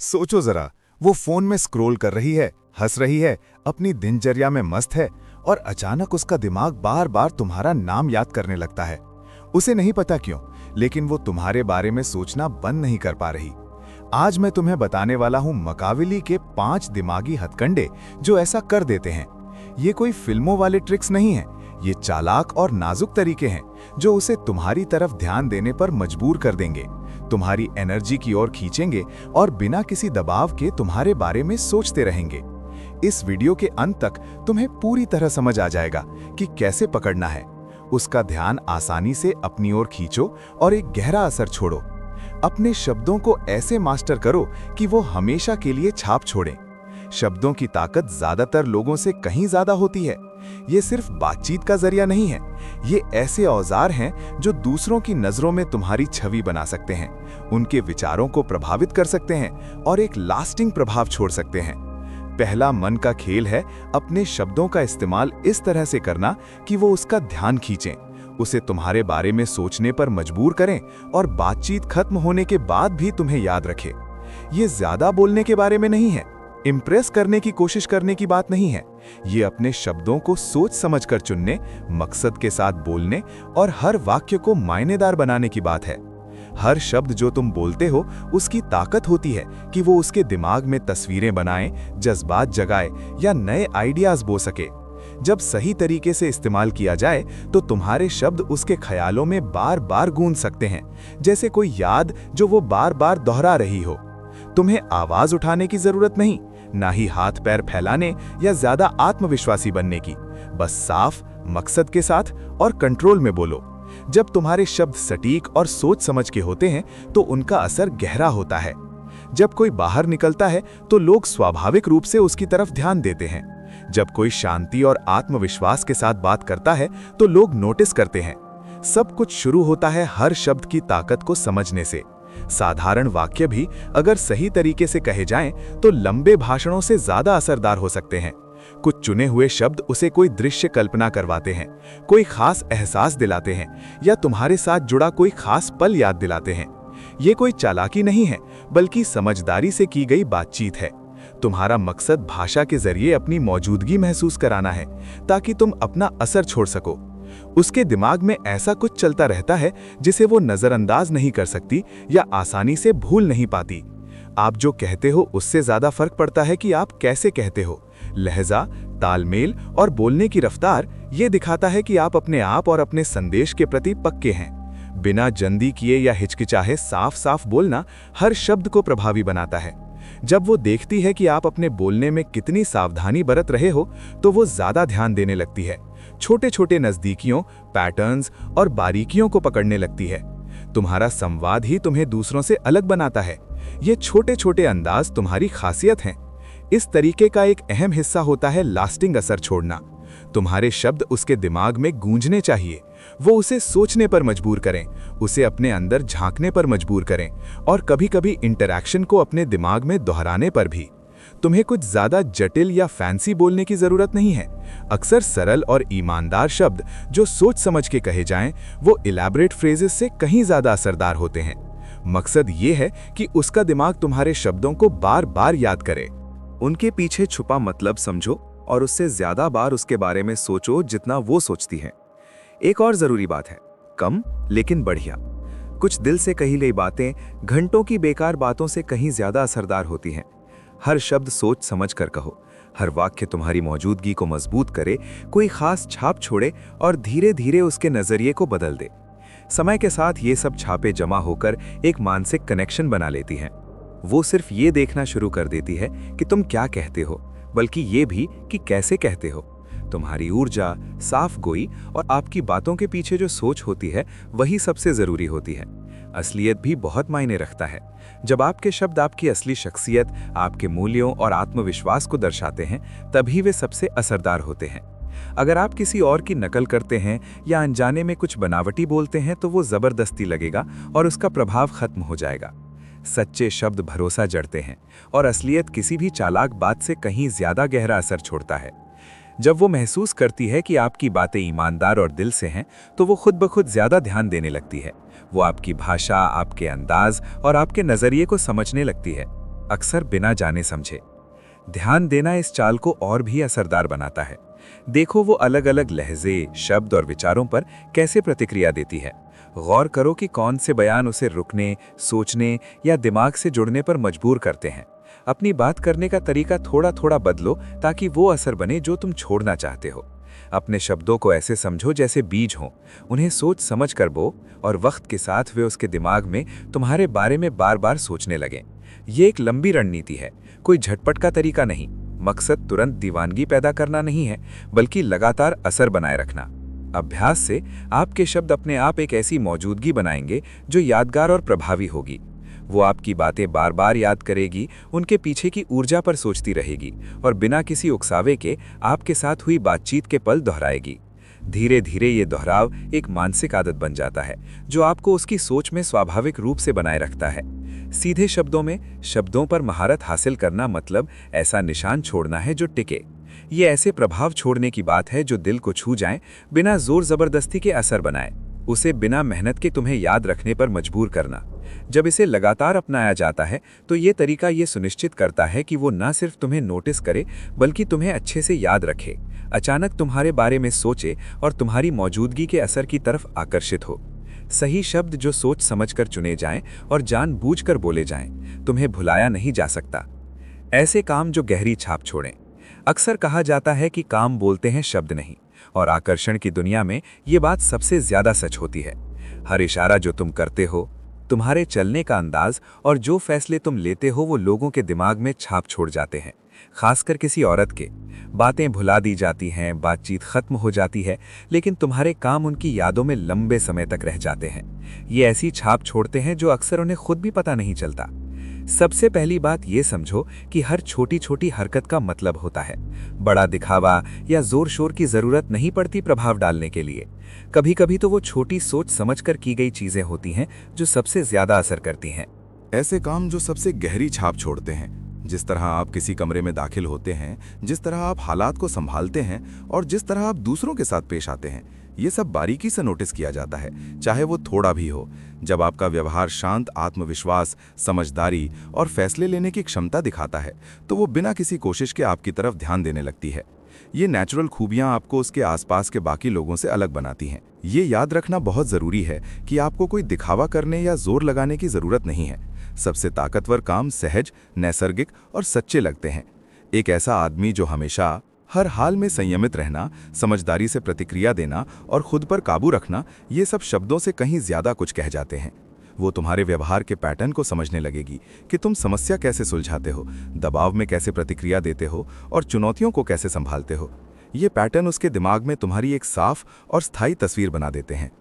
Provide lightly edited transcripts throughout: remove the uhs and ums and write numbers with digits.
सोचो जरा, वो फोन में स्क्रॉल कर रही है, हंस रही है, अपनी दिनचर्या में मस्त है और अचानक उसका दिमाग बार बार तुम्हारा नाम याद करने लगता है। उसे नहीं पता क्यों, लेकिन वो तुम्हारे बारे में सोचना बंद नहीं कर पा रही। आज मैं तुम्हें बताने वाला हूं मकाविली के 5 दिमागी हथकंडे जो ऐसा कर देते हैं। ये कोई फिल्मों वाले ट्रिक्स नहीं हैं, ये चालाक और नाजुक तरीके हैं जो उसे तुम्हारी तरफ ध्यान देने पर मजबूर कर देंगे, तुम्हारी एनर्जी की ओर खींचेंगे और बिना किसी दबाव के तुम्हारे बारे में सोचते रहेंगे। इस वीडियो के अंत तक तुम्हें पूरी तरह समझ आ जाएगा कि कैसे पकड़ना है। उसका ध्यान आसानी से अपनी ओर खींचो और एक गहरा असर छोड़ो। अपने शब्दों को ऐसे मास्टर करो कि वो हमेशा के लिए छाप छोड़ें। शब्दों की ताकत ज्यादातर लोगों से कहीं ज्यादा होती है। ये सिर्फ बातचीत का जरिया नहीं है, ये ऐसे औजार हैं जो दूसरों की नजरों में तुम्हारी छवि बना सकते हैं, उनके विचारों को प्रभावित कर सकते हैं और एक लास्टिंग प्रभाव छोड़ सकते हैं। पहला मन का खेल है अपने शब्दों का इस्तेमाल इस तरह से करना कि वो उसका ध्यान खींचें, उसे तुम्हारे बारे में सोचने पर मजबूर करें और बातचीत खत्म होने के बाद भी तुम्हें याद रखें। ये ज्यादा बोलने के बारे में नहीं है, इम्प्रेस करने की कोशिश करने की बात नहीं है। ये अपने शब्दों को सोच समझकर चुनने, मकसद के साथ बोलने और हर वाक्य को मायनेदार बनाने की बात है। हर शब्द जो तुम बोलते हो उसकी ताकत होती है कि वो उसके दिमाग में तस्वीरें बनाए, जज्बात जगाए या नए आइडियाज बो सके। जब सही तरीके से इस्तेमाल किया जाए तो तुम्हारे शब्द उसके ख्यालों में बार बार गूंज सकते हैं, जैसे कोई याद जो वो बार बार दोहरा रही हो। तुम्हें आवाज उठाने की जरूरत नहीं, ना ही हाथ पैर फैलाने या ज्यादा आत्मविश्वासी बनने की। बस साफ, मकसद के साथ और कंट्रोल में बोलो। जब तुम्हारे शब्द सटीक और सोच समझ के होते हैं तो उनका असर गहरा होता है। जब कोई बाहर निकलता है तो लोग स्वाभाविक रूप से उसकी तरफ ध्यान देते हैं। जब कोई शांति और आत्मविश्वास के साथ बात करता है तो लोग नोटिस करते हैं। सब कुछ शुरू होता है हर शब्द की ताकत को समझने से। साधारण वाक्य भी अगर सही तरीके से कहे जाएं तो लंबे भाषणों से ज्यादा असरदार हो सकते हैं। कुछ चुने हुए शब्द उसे कोई दृश्य कल्पना करवाते हैं, कोई खास एहसास दिलाते हैं या तुम्हारे साथ जुड़ा कोई खास पल याद दिलाते हैं। ये कोई चालाकी नहीं है, बल्कि समझदारी से की गई बातचीत है। तुम्हारा मकसद भाषा के जरिए अपनी मौजूदगी महसूस कराना है ताकि तुम अपना असर छोड़ सको। उसके दिमाग में ऐसा कुछ चलता रहता है जिसे वो नजरअंदाज नहीं कर सकती या आसानी से भूल नहीं पाती। आप जो कहते हो उससे ज्यादा फर्क पड़ता है कि आप कैसे कहते हो। लहजा, तालमेल और बोलने की रफ्तार ये दिखाता है कि आप अपने आप और अपने संदेश के प्रति पक्के हैं। बिना जल्दी किए या हिचकिचाहे साफ साफ बोलना हर शब्द को प्रभावी बनाता है। जब वो देखती है कि आप अपने बोलने में कितनी सावधानी बरत रहे हो तो वो ज्यादा ध्यान देने लगती है, छोटे छोटे नजदीकियों, पैटर्न्स और बारीकियों को पकड़ने लगती है। तुम्हारा संवाद ही तुम्हें दूसरों से अलग बनाता है। ये छोटे छोटे अंदाज तुम्हारी खासियत हैं। इस तरीके का एक अहम हिस्सा होता है लास्टिंग असर छोड़ना। तुम्हारे शब्द उसके दिमाग में गूंजने चाहिए, वो उसे सोचने पर मजबूर करें, उसे अपने अंदर झांकने पर मजबूर करें और कभी-कभी इंटरैक्शन को अपने दिमाग में दोहराने पर भी। तुम्हें कुछ ज्यादा जटिल या फैंसी बोलने की जरूरत नहीं है। अक्सर सरल और ईमानदार शब्द जो सोच समझ के कहे जाएं, वो इलैबोरेट फ्रेजेस से कहीं ज्यादा असरदार होते हैं। मकसद ये है कि उसका दिमाग तुम्हारे शब्दों को बार बार याद करे। उनके पीछे छुपा मतलब समझो और उससे ज्यादा बार उसके बारे में सोचो जितना वो सोचती है। एक और जरूरी बात है, कम लेकिन बढ़िया। कुछ दिल से कही गई बातें घंटों की बेकार बातों से कहीं ज्यादा असरदार होती हैं। हर शब्द सोच समझ कर कहो, हर वाक्य तुम्हारी मौजूदगी को मजबूत करे, कोई खास छाप छोड़े और धीरे धीरे उसके नजरिए को बदल दे। समय के साथ ये सब छापे जमा होकर एक मानसिक कनेक्शन बना लेती हैं। वो सिर्फ ये देखना शुरू कर देती है कि तुम क्या कहते हो, बल्कि ये भी कि कैसे कहते हो। तुम्हारी ऊर्जा, साफ गोई और आपकी बातों के पीछे जो सोच होती है वही सबसे जरूरी होती है। असलियत भी बहुत मायने रखता है। जब आपके शब्द आपकी असली शख्सियत, आपके मूल्यों और आत्मविश्वास को दर्शाते हैं, तभी वे सबसे असरदार होते हैं। अगर आप किसी और की नकल करते हैं या अनजाने में कुछ बनावटी बोलते हैं तो वो जबरदस्ती लगेगा और उसका प्रभाव खत्म हो जाएगा। सच्चे शब्द भरोसा जड़ते हैं और असलियत किसी भी चालाक बात से कहीं ज्यादा गहरा असर छोड़ता है। जब वो महसूस करती है कि आपकी बातें ईमानदार और दिल से हैं, तो वो खुद ब खुद ज्यादा ध्यान देने लगती है। वो आपकी भाषा, आपके अंदाज और आपके नजरिए को समझने लगती है। अक्सर बिना जाने समझे। ध्यान देना इस चाल को और भी असरदार बनाता है। देखो वो अलग अलग लहजे, शब्द और विचारों पर कैसे प्रतिक्रिया देती है। गौर करो कि कौन से बयान उसे रुकने, सोचने या दिमाग से जुड़ने पर मजबूर करते हैं। अपनी बात करने का तरीका थोड़ा थोड़ा बदलो ताकि वो असर बने जो तुम छोड़ना चाहते हो। अपने शब्दों को ऐसे समझो जैसे बीज हों, उन्हें सोच समझ कर बो और वक्त के साथ वे उसके दिमाग में तुम्हारे बारे में बार बार सोचने लगें। ये एक लंबी रणनीति है, कोई झटपट का तरीका नहीं। मकसद तुरंत दीवानगी पैदा करना नहीं है, बल्कि लगातार असर बनाए रखना। अभ्यास से आपके शब्द अपने आप एक ऐसी मौजूदगी बनाएंगे जो यादगार और प्रभावी होगी। वो आपकी बातें बार बार याद करेगी, उनके पीछे की ऊर्जा पर सोचती रहेगी और बिना किसी उकसावे के आपके साथ हुई बातचीत के पल दोहराएगी। धीरे धीरे ये दोहराव एक मानसिक आदत बन जाता है जो आपको उसकी सोच में स्वाभाविक रूप से बनाए रखता है। सीधे शब्दों में शब्दों पर महारत हासिल करना मतलब ऐसा निशान छोड़ना है जो टिके। ये ऐसे प्रभाव छोड़ने की बात है जो दिल को छू जाए, बिना जोर जबरदस्ती के असर बनाए, उसे बिना मेहनत के तुम्हें याद रखने पर मजबूर करना। जब इसे लगातार अपनाया जाता है तो ये तरीका ये सुनिश्चित करता है कि वो न सिर्फ तुम्हें नोटिस करे बल्कि तुम्हें अच्छे से याद रखे, अचानक तुम्हारे बारे में सोचे और तुम्हारी मौजूदगी के असर की तरफ आकर्षित हो। सही शब्द जो सोच समझकर चुने जाएं और जानबूझकर बोले जाएं, तुम्हें भुलाया नहीं जा सकता। ऐसे काम जो गहरी छाप छोड़ें। अक्सर कहा जाता है कि काम बोलते हैं, शब्द नहीं, और आकर्षण की दुनिया में ये बात सबसे ज्यादा सच होती है। हर इशारा जो तुम करते हो, तुम्हारे चलने का अंदाज और जो फैसले तुम लेते हो वो लोगों के दिमाग में छाप छोड़ जाते हैं, खासकर किसी औरत के। बातें भुला दी जाती हैं, बातचीत खत्म हो जाती है, लेकिन तुम्हारे काम उनकी यादों में लंबे समय तक रह जाते हैं। ये ऐसी छाप छोड़ते हैं जो अक्सर उन्हें खुद भी पता नहीं चलता। सबसे पहली बात ये समझो कि हर छोटी छोटी हरकत का मतलब होता है। बड़ा दिखावा या जोर शोर की जरूरत नहीं पड़ती प्रभाव डालने के लिए। कभी कभी तो वो छोटी सोच समझकर की गई चीजें होती हैं जो सबसे ज्यादा असर करती हैं। ऐसे काम जो सबसे गहरी छाप छोड़ते हैं, जिस तरह आप किसी कमरे में दाखिल होते हैं, जिस तरह आप हालात को संभालते हैं और जिस तरह आप दूसरों के साथ पेश आते हैं, ये सब बारीकी से नोटिस किया जाता है, चाहे वो थोड़ा भी हो। जब आपका व्यवहार शांत, आत्मविश्वास, समझदारी और फैसले लेने की क्षमता दिखाता है तो वो बिना किसी कोशिश के आपकी तरफ ध्यान देने लगती है। ये नेचुरल खूबियां आपको उसके आसपास के बाकी लोगों से अलग बनाती हैं। ये याद रखना बहुत जरूरी है कि आपको कोई दिखावा करने या जोर लगाने की जरूरत नहीं है। सबसे ताकतवर काम सहज, नैसर्गिक और सच्चे लगते हैं। एक ऐसा आदमी जो हमेशा हर हाल में संयमित रहना, समझदारी से प्रतिक्रिया देना और खुद पर काबू रखना, ये सब शब्दों से कहीं ज्यादा कुछ कह जाते हैं। वो तुम्हारे व्यवहार के पैटर्न को समझने लगेगी कि तुम समस्या कैसे सुलझाते हो, दबाव में कैसे प्रतिक्रिया देते हो और चुनौतियों को कैसे संभालते हो। ये पैटर्न उसके दिमाग में तुम्हारी एक साफ और स्थायी तस्वीर बना देते हैं।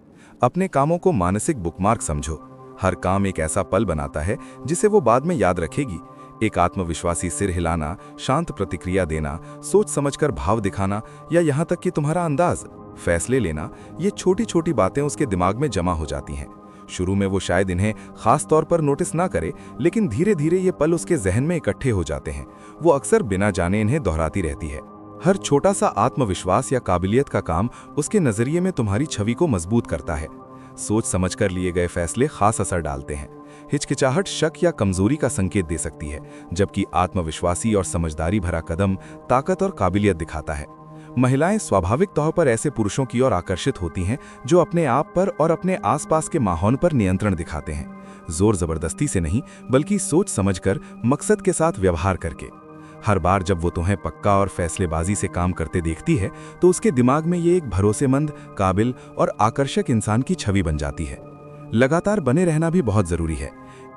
अपने कामों को मानसिक बुकमार्क समझो। हर काम एक ऐसा पल बनाता है जिसे वो बाद में याद रखेगी। एक आत्मविश्वासी सिर हिलाना, शांत प्रतिक्रिया देना, सोच समझकर भाव दिखाना या यहाँ तक कि तुम्हारा अंदाज, फैसले लेना, ये छोटी छोटी बातें उसके दिमाग में जमा हो जाती हैं। शुरू में वो शायद इन्हें खास तौर पर नोटिस ना करे, लेकिन धीरे धीरे ये पल उसके जहन में इकट्ठे हो जाते हैं। वो अक्सर बिना जाने इन्हें दोहराती रहती है। हर छोटा सा आत्मविश्वास या काबिलियत का काम उसके नजरिए में तुम्हारी छवि को मजबूत करता है। सोच समझकर लिए गए फैसले खास असर डालते हैं। हिचकिचाहट शक या कमजोरी का संकेत दे सकती है, जबकि आत्मविश्वासी और समझदारी भरा कदम ताकत और काबिलियत दिखाता है। महिलाएं स्वाभाविक तौर पर ऐसे पुरुषों की ओर आकर्षित होती हैं जो अपने आप पर और अपने आसपास के माहौल पर नियंत्रण दिखाते हैं। जोर जबरदस्ती से नहीं, बल्कि सोच समझकर, मकसद के साथ व्यवहार करके। हर बार जब वो तुम्हें पक्का और फैसलेबाजी से काम करते देखती है तो उसके दिमाग में ये एक भरोसेमंद, काबिल और आकर्षक इंसान की छवि बन जाती है। लगातार बने रहना भी बहुत जरूरी है।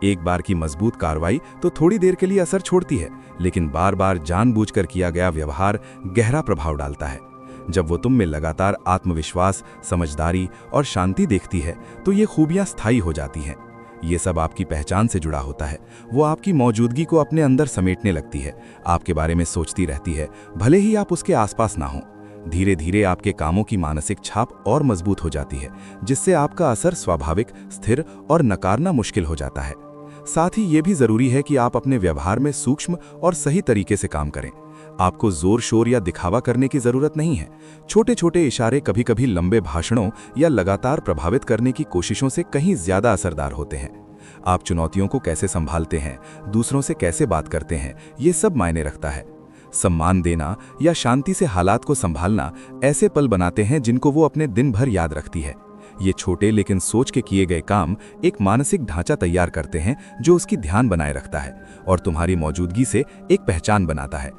एक बार की मजबूत कार्रवाई तो थोड़ी देर के लिए असर छोड़ती है, लेकिन बार बार जानबूझकर किया गया व्यवहार गहरा प्रभाव डालता है। जब वो तुम में लगातार आत्मविश्वास, समझदारी और शांति देखती है तो ये खूबियां स्थायी हो जाती हैं। ये सब आपकी पहचान से जुड़ा होता है। वो आपकी मौजूदगी को अपने अंदर समेटने लगती है, आपके बारे में सोचती रहती है, भले ही आप उसके आसपास ना हो। धीरे धीरे आपके कामों की मानसिक छाप और मजबूत हो जाती है, जिससे आपका असर स्वाभाविक, स्थिर और नकारना मुश्किल हो जाता है। साथ ही ये भी जरूरी है कि आप अपने व्यवहार में सूक्ष्म और सही तरीके से काम करें। आपको जोर शोर या दिखावा करने की जरूरत नहीं है। छोटे छोटे इशारे कभी कभी लंबे भाषणों या लगातार प्रभावित करने की कोशिशों से कहीं ज्यादा असरदार होते हैं। आप चुनौतियों को कैसे संभालते हैं, दूसरों से कैसे बात करते हैं, ये सब मायने रखता है। सम्मान देना या शांति से हालात को संभालना ऐसे पल बनाते हैं जिनको वो अपने दिन भर याद रखती है। ये छोटे लेकिन सोच के किए गए काम एक मानसिक ढांचा तैयार करते हैं जो उसकी ध्यान बनाए रखता है और तुम्हारी मौजूदगी से एक पहचान बनाता है।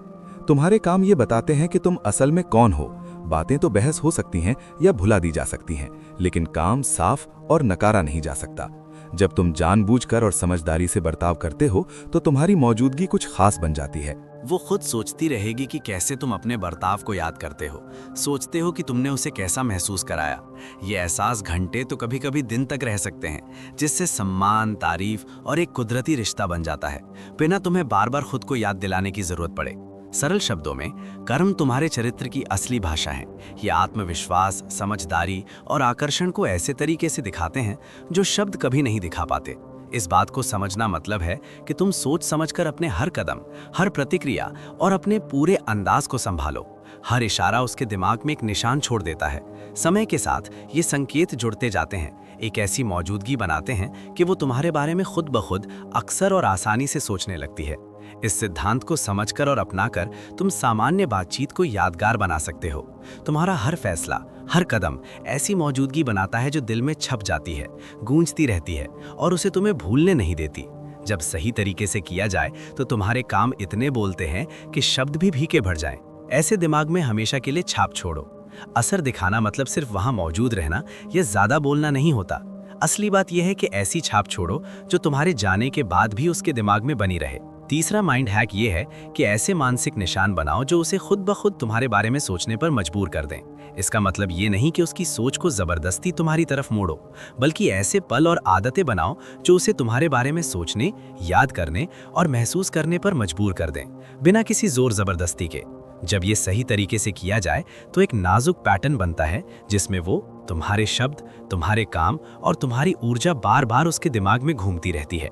तुम्हारे काम ये बताते हैं कि तुम असल में कौन हो। बातें तो बहस हो सकती हैं या भुला दी जा सकती हैं, लेकिन काम साफ और नकारा नहीं जा सकता। जब तुम जानबूझकर और समझदारी से बर्ताव करते हो तो तुम्हारी मौजूदगी कुछ खास बन जाती है। वो खुद सोचती रहेगी कि कैसे तुम अपने बर्ताव को याद करते हो, सोचते हो कि तुमने उसे कैसा महसूस कराया। ये एहसास घंटे तो कभी-कभी दिन तक रह सकते हैं, जिससे सम्मान, तारीफ और एक कुदरती रिश्ता बन जाता है, बिना तुम्हें बार-बार खुद को याद दिलाने की जरूरत पड़े। सरल शब्दों में, कर्म तुम्हारे चरित्र की असली भाषा है। ये आत्मविश्वास, समझदारी और आकर्षण को ऐसे तरीके से दिखाते हैं जो शब्द कभी नहीं दिखा पाते। इस बात को समझना मतलब है कि तुम सोच समझकर अपने हर कदम, हर प्रतिक्रिया और अपने पूरे अंदाज को संभालो। हर इशारा उसके दिमाग में एक निशान छोड़ देता है। समय के साथ ये संकेत जुड़ते जाते हैं, एक ऐसी मौजूदगी बनाते हैं कि वो तुम्हारे बारे में खुद ब खुद अक्सर और आसानी से सोचने लगती है। इस सिद्धांत को समझकर और अपनाकर तुम सामान्य बातचीत को यादगार बना सकते हो। तुम्हारा हर फैसला, हर कदम ऐसी मौजूदगी बनाता है जो दिल में छप जाती है, गूंजती रहती है और उसे तुम्हें भूलने नहीं देती। जब सही तरीके से किया जाए तो तुम्हारे काम इतने बोलते हैं कि शब्द भी फीके भर जाएं। ऐसे दिमाग में हमेशा के लिए छाप छोड़ो। असर दिखाना मतलब सिर्फ वहां मौजूद रहना या ज्यादा बोलना नहीं होता। असली बात यह है कि ऐसी छाप छोड़ो जो तुम्हारे जाने के बाद भी उसके दिमाग में बनी रहे। तीसरा माइंड हैक ये है कि ऐसे मानसिक निशान बनाओ जो उसे खुद ब खुद तुम्हारे बारे में सोचने पर मजबूर कर दें। इसका मतलब ये नहीं कि उसकी सोच को जबरदस्ती तुम्हारी तरफ मोड़ो, बल्कि ऐसे पल और आदतें बनाओ जो उसे तुम्हारे बारे में सोचने, याद करने और महसूस करने पर मजबूर कर दें, बिना किसी जोर जबरदस्ती के। जब ये सही तरीके से किया जाए तो एक नाजुक पैटर्न बनता है जिसमें वो तुम्हारे शब्द, तुम्हारे काम और तुम्हारी ऊर्जा बार बार उसके दिमाग में घूमती रहती है।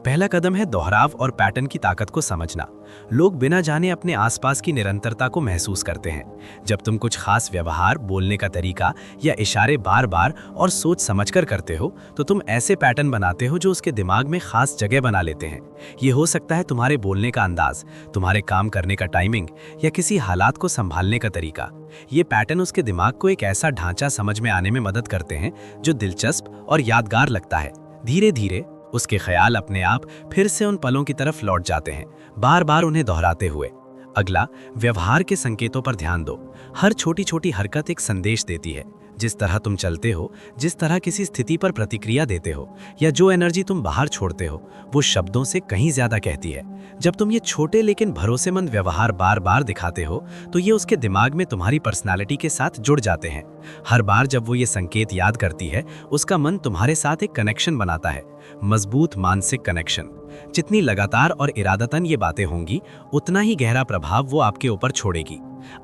पहला कदम है दोहराव और पैटर्न की ताकत को समझना। लोग बिना जाने अपने आसपास की निरंतरता को महसूस करते हैं। जब तुम कुछ खास व्यवहार, बोलने का तरीका या इशारे बार बार और सोच समझकर करते हो तो तुम ऐसे पैटर्न बनाते हो जो उसके दिमाग में खास जगह बना लेते हैं। ये हो सकता है तुम्हारे बोलने का अंदाज, तुम्हारे काम करने का टाइमिंग या किसी हालात को संभालने का तरीका। ये पैटर्न उसके दिमाग को एक ऐसा ढांचा समझ में आने में मदद करते हैं जो दिलचस्प और यादगार लगता है। धीरे धीरे उसके ख्याल अपने आप फिर से उन पलों की तरफ लौट जाते हैं, बार बार उन्हें दोहराते हुए। अगला, व्यवहार के संकेतों पर ध्यान दो। हर छोटी छोटी हरकत एक संदेश देती है। जिस तरह तुम चलते हो, जिस तरह किसी स्थिति पर प्रतिक्रिया देते हो या जो एनर्जी तुम बाहर छोड़ते हो, वो शब्दों से कहीं ज्यादा कहती है। जब तुम ये छोटे लेकिन भरोसेमंद व्यवहार बार बार दिखाते हो तो ये उसके दिमाग में तुम्हारी पर्सनालिटी के साथ जुड़ जाते हैं। हर बार जब वो ये संकेत याद करती है, उसका मन तुम्हारे साथ एक कनेक्शन बनाता है, मजबूत मानसिक कनेक्शन। जितनी लगातार और इरादतन ये बातें होंगी, उतना ही गहरा प्रभाव वो आपके ऊपर छोड़ेगी।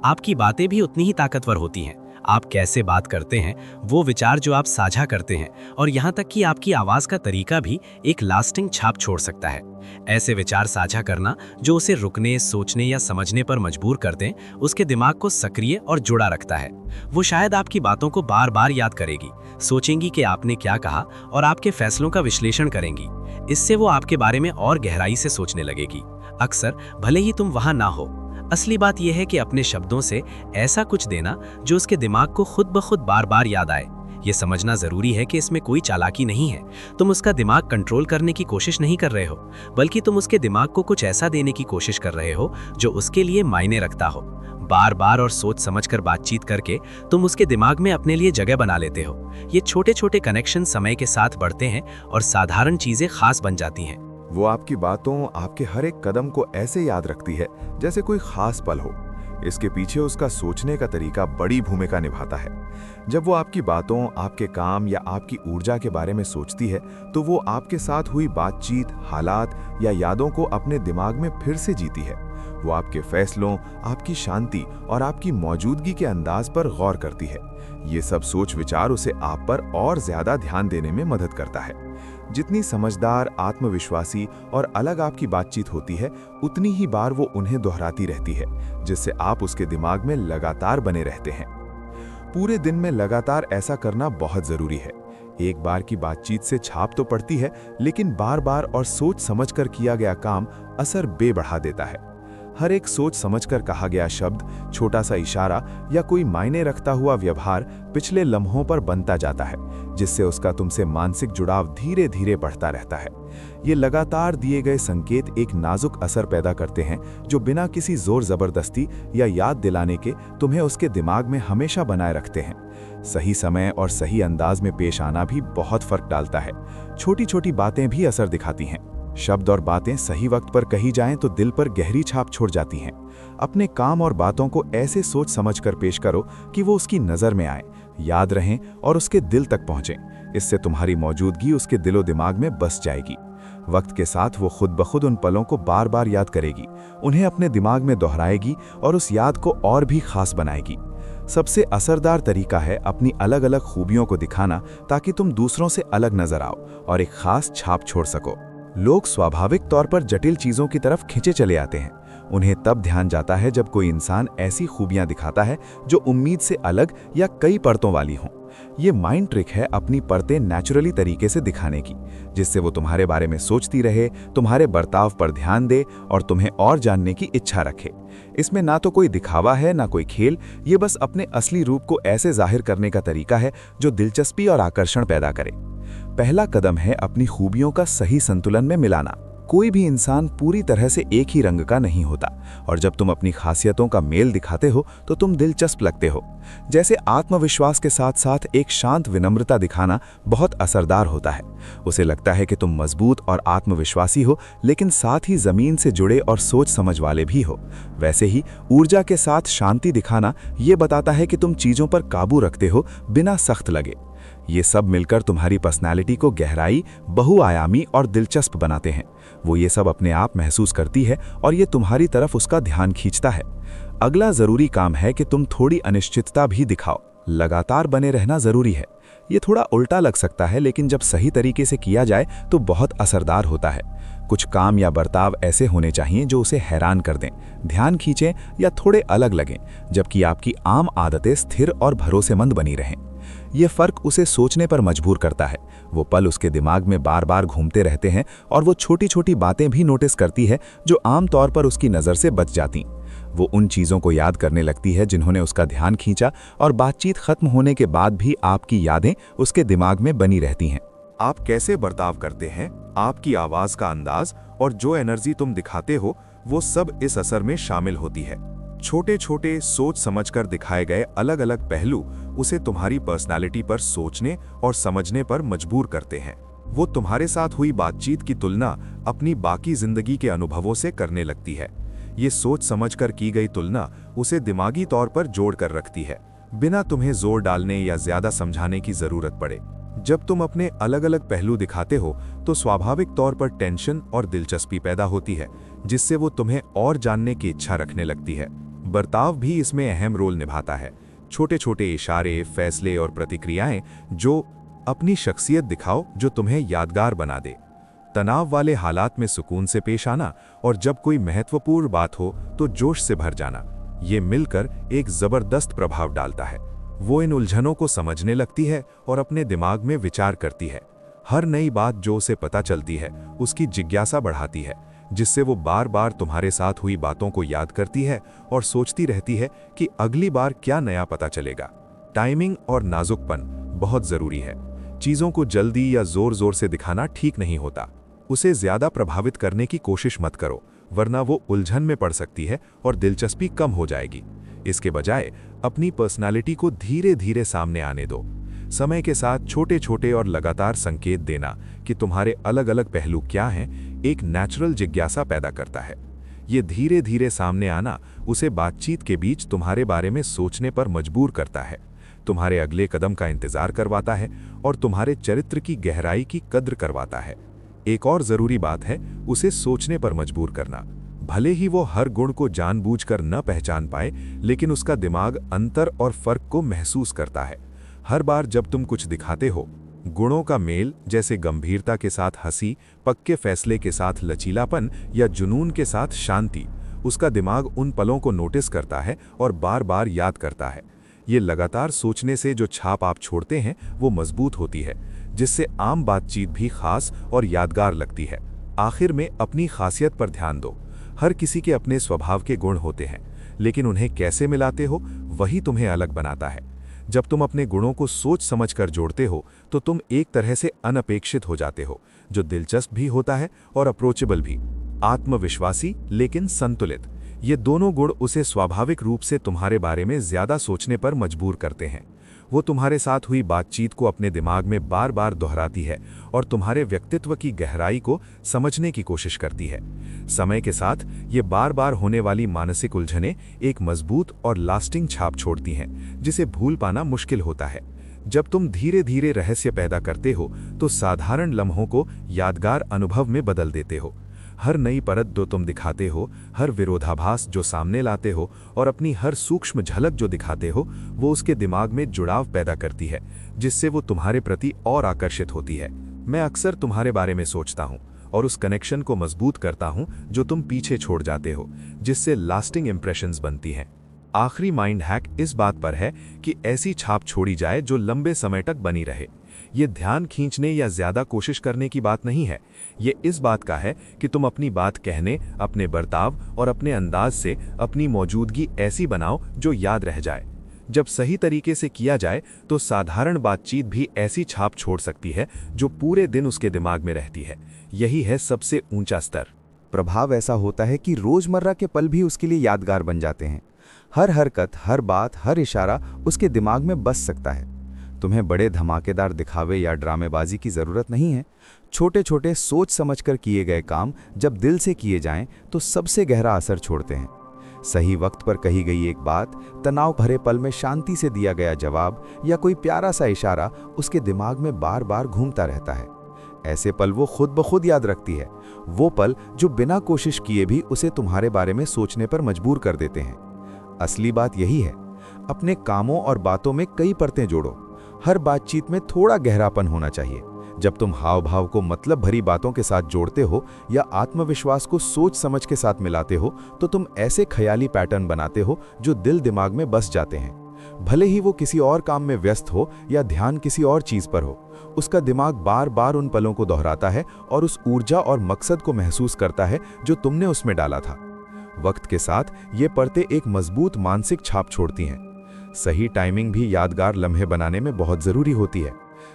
आपकी बातें भी उतनी ही ताकतवर होती हैं। आप कैसे बात करते हैं, वो विचार जो आप साझा करते हैं और यहाँ तक कि आपकी आवाज का तरीका भी एक लास्टिंग छाप छोड़ सकता है। ऐसे विचार साझा करना जो उसे रुकने, सोचने या समझने पर मजबूर कर दें, उसके दिमाग को सक्रिय और जुड़ा रखता है। वो शायद आपकी बातों को बार बार याद करेगी, सोचेंगी कि आपने क्या कहा और आपके फैसलों का विश्लेषण करेंगी। इससे वो आपके बारे में और गहराई से सोचने लगेगी, अक्सर भले ही तुम वहां ना हो। असली बात यह है कि अपने शब्दों से ऐसा कुछ देना जो उसके दिमाग को खुद ब खुद बार बार याद आए। ये समझना जरूरी है कि इसमें कोई चालाकी नहीं है। तुम उसका दिमाग कंट्रोल करने की कोशिश नहीं कर रहे हो, बल्कि तुम उसके दिमाग को कुछ ऐसा देने की कोशिश कर रहे हो जो उसके लिए मायने रखता हो। बार बार और सोच समझकर बातचीत करके तुम उसके दिमाग में अपने लिए जगह बना लेते हो। ये छोटे छोटे कनेक्शन समय के साथ बढ़ते हैं और साधारण चीजें खास बन जाती हैं। वो आपकी बातों, आपके हर एक कदम को ऐसे याद रखती है जैसे कोई खास पल हो। इसके पीछे उसका सोचने का तरीका बड़ी भूमिका निभाता है। जब वो आपकी बातों, आपके काम या आपकी ऊर्जा के बारे में सोचती है तो वो आपके साथ हुई बातचीत, हालात या यादों को अपने दिमाग में फिर से जीती है। वो आपके फैसलों, आपकी शांति और आपकी मौजूदगी के अंदाज पर गौर करती है। ये सब सोच विचार उसे आप पर और ज्यादा ध्यान देने में मदद करता है। जितनी समझदार, आत्मविश्वासी और अलग आपकी बातचीत होती है, उतनी ही बार वो उन्हें दोहराती रहती है, जिससे आप उसके दिमाग में लगातार बने रहते हैं। पूरे दिन में लगातार ऐसा करना बहुत जरूरी है। एक बार की बातचीत से छाप तो पड़ती है, लेकिन बार बार और सोच समझकर किया गया काम असर बढ़ा देता है। हर एक सोच समझकर कहा गया शब्द, छोटा सा इशारा या कोई मायने रखता हुआ व्यवहार पिछले लम्हों पर बनता जाता है, जिससे उसका तुमसे मानसिक जुड़ाव धीरे धीरे बढ़ता रहता है। ये लगातार दिए गए संकेत एक नाजुक असर पैदा करते हैं, जो बिना किसी जोर जबरदस्ती या याद दिलाने के तुम्हें उसके दिमाग में हमेशा बनाए रखते हैं। सही समय और सही अंदाज में पेश आना भी बहुत फर्क डालता है। छोटी छोटी बातें भी असर दिखाती हैं। शब्द और बातें सही वक्त पर कही जाएं तो दिल पर गहरी छाप छोड़ जाती हैं। अपने काम और बातों को ऐसे सोच समझकर पेश करो कि वो उसकी नज़र में आए, याद रहें और उसके दिल तक पहुंचें। इससे तुम्हारी मौजूदगी उसके दिलो दिमाग में बस जाएगी। वक्त के साथ वो खुद ब खुद उन पलों को बार बार याद करेगी, उन्हें अपने दिमाग में दोहराएगी और उस याद को और भी खास बनाएगी। सबसे असरदार तरीका है अपनी अलग अलग खूबियों को दिखाना, ताकि तुम दूसरों से अलग नजर आओ और एक खास छाप छोड़ सको। लोग स्वाभाविक तौर पर जटिल चीजों की तरफ खिंचे चले आते हैं। उन्हें तब ध्यान जाता है जब कोई इंसान ऐसी खूबियां दिखाता है जो उम्मीद से अलग या कई परतों वाली हों। ये माइंड ट्रिक है अपनी परतें नेचुरली तरीके से दिखाने की, जिससे वो तुम्हारे बारे में सोचती रहे, तुम्हारे बर्ताव पर ध्यान दे और तुम्हें और जानने की इच्छा रखे। इसमें ना तो कोई दिखावा है ना कोई खेल, ये बस अपने असली रूप को ऐसे जाहिर करने का तरीका है जो दिलचस्पी और आकर्षण पैदा करे। पहला कदम है अपनी खूबियों का सही संतुलन में मिलाना। कोई भी इंसान पूरी तरह से एक ही रंग का नहीं होता, और जब तुम अपनी खासियतों का मेल दिखाते हो तो तुम दिलचस्प लगते हो। जैसे आत्मविश्वास के साथ साथ एक शांत विनम्रता दिखाना बहुत असरदार होता है। उसे लगता है कि तुम मजबूत और आत्मविश्वासी हो, लेकिन साथ ही जमीन से जुड़े और सोच समझ वाले भी हो। वैसे ही ऊर्जा के साथ शांति दिखाना ये बताता है कि तुम चीजों पर काबू रखते हो बिना सख्त लगे। ये सब मिलकर तुम्हारी पर्सनालिटी को गहराई, बहुआयामी और दिलचस्प बनाते हैं। वो ये सब अपने आप महसूस करती है और ये तुम्हारी तरफ उसका ध्यान खींचता है। अगला जरूरी काम है कि तुम थोड़ी अनिश्चितता भी दिखाओ। लगातार बने रहना जरूरी है। ये थोड़ा उल्टा लग सकता है, लेकिन जब सही तरीके से किया जाए तो बहुत असरदार होता है। कुछ काम या बर्ताव ऐसे होने चाहिए जो उसे हैरान कर दें, ध्यान खींचें या थोड़े अलग लगें, जबकि आपकी आम आदतें स्थिर और भरोसेमंद बनी रहें। ये फर्क उसे सोचने पर मजबूर करता है। वो पल उसके दिमाग में बार बार घूमते रहते हैं और वो छोटी छोटी बातें भी नोटिस करती है जो आम तौर पर उसकी नज़र से बच जाती। वो उन चीज़ों को याद करने लगती है जिन्होंने उसका ध्यान खींचा, और बातचीत खत्म होने के बाद भी आपकी यादें उसके दिमाग में बनी रहती हैं। आप कैसे बर्ताव करते हैं, आपकी आवाज का अंदाज और जो एनर्जी तुम दिखाते हो, वो सब इस असर में शामिल होती है। छोटे छोटे सोच समझकर दिखाए गए अलग अलग पहलू उसे तुम्हारी पर्सनालिटी पर सोचने और समझने पर मजबूर करते हैं। वो तुम्हारे साथ हुई बातचीत की तुलना अपनी बाकी जिंदगी के अनुभवों से करने लगती है। ये सोच समझकर की गई तुलना उसे दिमागी तौर पर जोड़ कर रखती है, बिना तुम्हें जोर डालने या ज्यादा समझाने की जरूरत पड़े। जब तुम अपने अलग अलग पहलू दिखाते हो तो स्वाभाविक तौर पर टेंशन और दिलचस्पी पैदा होती है, जिससे वो तुम्हें और जानने की इच्छा रखने लगती है। बर्ताव भी इसमें अहम रोल निभाता है। छोटे छोटे इशारे, फैसले और प्रतिक्रियाएं जो अपनी शख्सियत दिखाओ जो तुम्हें यादगार बना दे। तनाव वाले हालात में सुकून से पेश आना और जब कोई महत्वपूर्ण बात हो तो जोश से भर जाना, ये मिलकर एक जबरदस्त प्रभाव डालता है। वो इन उलझनों को समझने लगती है और अपने दिमाग में विचार करती है। हर नई बात जो उसे पता चलती है उसकी जिज्ञासा बढ़ाती है, जिससे वो बार बार तुम्हारे साथ हुई बातों को याद करती है और सोचती रहती है कि अगली बार क्या नया पता चलेगा। टाइमिंग और नाजुकपन बहुत जरूरी है। चीजों को जल्दी या जोर जोर से दिखाना ठीक नहीं होता। उसे ज्यादा प्रभावित करने की कोशिश मत करो, वरना वो उलझन में पड़ सकती है और दिलचस्पी कम हो जाएगी। इसके बजाय अपनी पर्सनालिटी को धीरे धीरे सामने आने दो। समय के साथ छोटे छोटे और लगातार संकेत देना कि तुम्हारे अलग अलग पहलू क्या हैं, एक नेचुरल जिज्ञासा पैदा करता है। ये धीरे धीरे सामने आना उसे बातचीत के बीच तुम्हारे बारे में सोचने पर मजबूर करता है, तुम्हारे अगले कदम का इंतजार करवाता है और तुम्हारे चरित्र की गहराई की कद्र करवाता है। एक और जरूरी बात है उसे सोचने पर मजबूर करना। भले ही वो हर गुण को जानबूझकर न पहचान पाए, लेकिन उसका दिमाग अंतर और फर्क को महसूस करता है। हर बार जब तुम कुछ दिखाते हो, गुणों का मेल जैसे गंभीरता के साथ हंसी, पक्के फैसले के साथ लचीलापन या जुनून के साथ शांति, उसका दिमाग उन पलों को नोटिस करता है और बार बार याद करता है। ये लगातार सोचने से जो छाप आप छोड़ते हैं वो मजबूत होती है, जिससे आम बातचीत भी खास और यादगार लगती है। आखिर में अपनी खासियत पर ध्यान दो। हर किसी के अपने स्वभाव के गुण होते हैं, लेकिन उन्हें कैसे मिलाते हो वही तुम्हें अलग बनाता है। जब तुम अपने गुणों को सोच समझकर जोड़ते हो तो तुम एक तरह से अनपेक्षित हो जाते हो, जो दिलचस्प भी होता है और अप्रोचेबल भी। आत्मविश्वासी लेकिन संतुलित, ये दोनों गुण उसे स्वाभाविक रूप से तुम्हारे बारे में ज्यादा सोचने पर मजबूर करते हैं। वो तुम्हारे साथ हुई बातचीत को अपने दिमाग में बार बार दोहराती है और तुम्हारे व्यक्तित्व की गहराई को समझने की कोशिश करती है। समय के साथ ये बार बार होने वाली मानसिक उलझनें एक मजबूत और लास्टिंग छाप छोड़ती हैं, जिसे भूल पाना मुश्किल होता है। जब तुम धीरे धीरे रहस्य पैदा करते हो तो साधारण लम्हों को यादगार अनुभव में बदल देते हो। हर नई परत जो तुम दिखाते हो, हर विरोधाभास जो सामने लाते हो और अपनी हर सूक्ष्म झलक जो दिखाते हो, वो उसके दिमाग में जुड़ाव पैदा करती है, जिससे वो तुम्हारे प्रति और आकर्षित होती है। मैं अक्सर तुम्हारे बारे में सोचता हूँ और उस कनेक्शन को मजबूत करता हूँ जो तुम पीछे छोड़ जाते हो, जिससे लास्टिंग इंप्रेशंस बनती हैं। आखिरी माइंड हैक इस बात पर है कि ऐसी छाप छोड़ी जाए जो लंबे समय तक बनी रहे। ये ध्यान खींचने या ज्यादा कोशिश करने की बात नहीं है, ये इस बात का है कि तुम अपनी बात कहने, अपने बर्ताव और अपने अंदाज से अपनी मौजूदगी ऐसी बनाओ जो याद रह जाए। जब सही तरीके से किया जाए तो साधारण बातचीत भी ऐसी छाप छोड़ सकती है जो पूरे दिन उसके दिमाग में रहती है। यही है सबसे ऊंचा स्तर। प्रभाव ऐसा होता है कि रोजमर्रा के पल भी उसके लिए यादगार बन जाते हैं। हर हरकत, हर बात, हर इशारा उसके दिमाग में बस सकता है। तुम्हें बड़े धमाकेदार दिखावे या ड्रामेबाजी की जरूरत नहीं है। छोटे छोटे सोच समझकर किए गए काम जब दिल से किए जाएं तो सबसे गहरा असर छोड़ते हैं। सही वक्त पर कही गई एक बात, तनाव भरे पल में शांति से दिया गया जवाब या कोई प्यारा सा इशारा उसके दिमाग में बार बार घूमता रहता है। ऐसे पल वो खुद ब खुद याद रखती है, वो पल जो बिना कोशिश किए भी उसे तुम्हारे बारे में सोचने पर मजबूर कर देते हैं। असली बात यही है, अपने कामों और बातों में कई परतें जोड़ो। हर बातचीत में थोड़ा गहरापन होना चाहिए। जब तुम हाव भाव को मतलब भरी बातों के साथ जोड़ते हो या आत्मविश्वास को सोच समझ के साथ मिलाते हो तो तुम ऐसे ख्याली पैटर्न बनाते हो जो दिल दिमाग में बस जाते हैं। भले ही वो किसी और काम में व्यस्त हो या ध्यान किसी और चीज पर हो, उसका दिमाग बार बार उन पलों को दोहराता है और उस ऊर्जा और मकसद को महसूस करता है जो तुमने उसमें डाला था। वक्त के साथ ये परतें एक मजबूत मानसिक छाप छोड़ती हैं। सही टाइमिंग भी यादगार लम्हे बनाने में बहुत जरूरी होती है।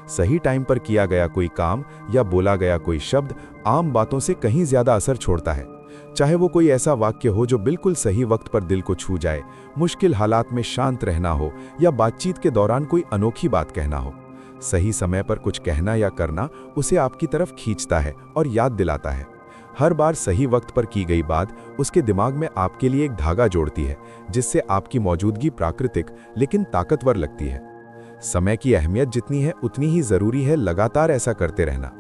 सही टाइम पर किया गया कोई काम या बोला गया कोई शब्द आम बातों से कहीं ज्यादा असर छोड़ता है। चाहे वो कोई ऐसा वाक्य हो जो बिल्कुल सही वक्त पर दिल को छू जाए, मुश्किल हालात में शांत रहना हो या बातचीत के दौरान कोई अनोखी बात कहना हो। सही समय पर कुछ कहना या करना उसे आपकी तरफ खींचता है और याद दिलाता है। हर बार सही वक्त पर की गई बात उसके दिमाग में आपके लिए एक धागा जोड़ती है, जिससे आपकी मौजूदगी प्राकृतिक लेकिन ताकतवर लगती है। समय की अहमियत जितनी है उतनी ही जरूरी है लगातार ऐसा करते रहना।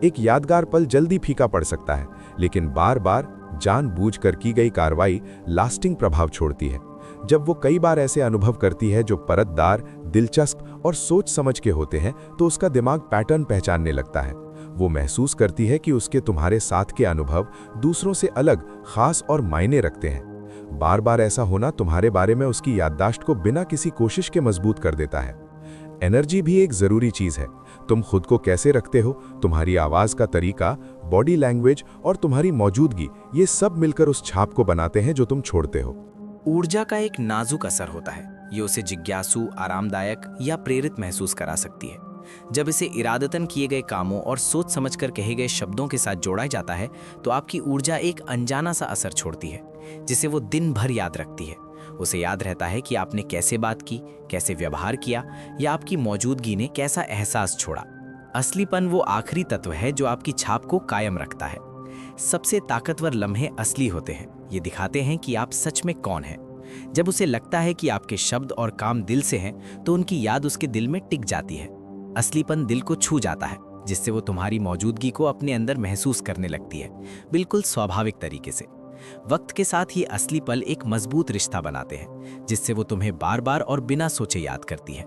एक यादगार पल जल्दी फीका पड़ सकता है, लेकिन बार बार जानबूझकर की गई कार्रवाई लास्टिंग प्रभाव छोड़ती है। जब वो कई बार ऐसे अनुभव करती है जो परतदार, दिलचस्प और सोच समझ के होते हैं तो उसका दिमाग पैटर्न पहचानने लगता है। वो महसूस करती है कि उसके तुम्हारे साथ के अनुभव दूसरों से अलग, खास और मायने रखते हैं। बार बार ऐसा होना तुम्हारे बारे में उसकी याददाश्त को बिना किसी कोशिश के मजबूत कर देता है। एनर्जी भी एक जरूरी चीज है। तुम खुद को कैसे रखते हो, तुम्हारी आवाज का तरीका, बॉडी लैंग्वेज और तुम्हारी मौजूदगी, ये सब मिलकर उस छाप को बनाते हैं जो तुम छोड़ते हो। ऊर्जा का एक नाजुक असर होता है। ये उसे जिज्ञासु, आरामदायक या प्रेरित महसूस करा सकती है। जब इसे इरादतन किए गए कामों और सोच समझकर कहे गए शब्दों के साथ जोड़ा जाता है तो आपकी ऊर्जा एक अनजाना सा असर छोड़ती है, जिसे वो दिन भर याद रखती है। उसे याद रहता है कि आपने कैसे बात की, कैसे व्यवहार किया या आपकी मौजूदगी ने कैसा एहसास छोड़ा। असलीपन वो आखिरी तत्व है जो आपकी छाप को कायम रखता है। सबसे ताकतवर लम्हे असली होते हैं। ये दिखाते हैं कि आप सच में कौन हैं। जब उसे लगता है कि आपके शब्द और काम दिल से हैं तो उनकी याद उसके दिल में टिक जाती है। असलीपन दिल को छू जाता है, जिससे वो तुम्हारी मौजूदगी को अपने अंदर महसूस करने लगती है, बिल्कुल स्वाभाविक तरीके से। वक्त के साथ ये असली पल एक मजबूत रिश्ता बनाते हैं, जिससे वो तुम्हें बार बार और बिना सोचे याद करती है।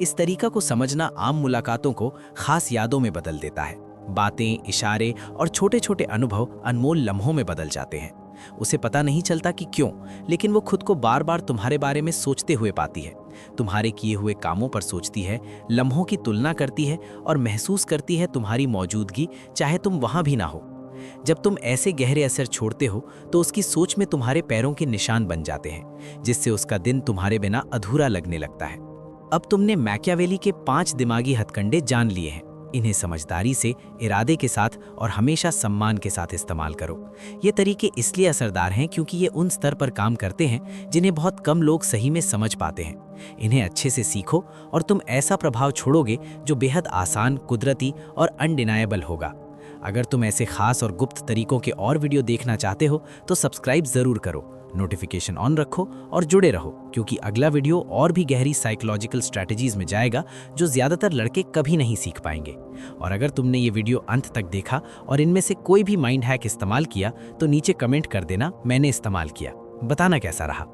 इस तरीका को समझना आम मुलाकातों को खास यादों में बदल देता है। बातें, इशारे और छोटे छोटे अनुभव अनमोल लम्हों में बदल जाते हैं। उसे पता नहीं चलता कि क्यों, लेकिन वो खुद को बार बार तुम्हारे बारे में सोचते हुए पाती है। तुम्हारे किए हुए कामों पर सोचती है, लम्हों की तुलना करती है और महसूस करती है तुम्हारी मौजूदगी, चाहे तुम वहां भी ना हो। जब तुम ऐसे गहरे असर छोड़ते हो तो उसकी सोच में तुम्हारे पैरों के निशान बन जाते हैं, जिससे उसका दिन तुम्हारे बिना अधूरा लगने लगता है। अब तुमने मैकियावेली के 5 दिमागी हथकंडे जान लिए हैं। इन्हें समझदारी से, इरादे के साथ और हमेशा सम्मान के साथ इस्तेमाल करो। ये तरीके इसलिए असरदार हैं क्योंकि ये उन स्तर पर काम करते हैं जिन्हें बहुत कम लोग सही में समझ पाते हैं। इन्हें अच्छे से सीखो और तुम ऐसा प्रभाव छोड़ोगे जो बेहद आसान, कुदरती और अनडिनायबल होगा। अगर तुम ऐसे खास और गुप्त तरीकों के और वीडियो देखना चाहते हो तो सब्सक्राइब ज़रूर करो, नोटिफिकेशन ऑन रखो और जुड़े रहो, क्योंकि अगला वीडियो और भी गहरी साइकोलॉजिकल स्ट्रैटेजीज में जाएगा जो ज़्यादातर लड़के कभी नहीं सीख पाएंगे। और अगर तुमने ये वीडियो अंत तक देखा और इनमें से कोई भी माइंड हैक इस्तेमाल किया तो नीचे कमेंट कर देना, मैंने इस्तेमाल किया, बताना कैसा रहा।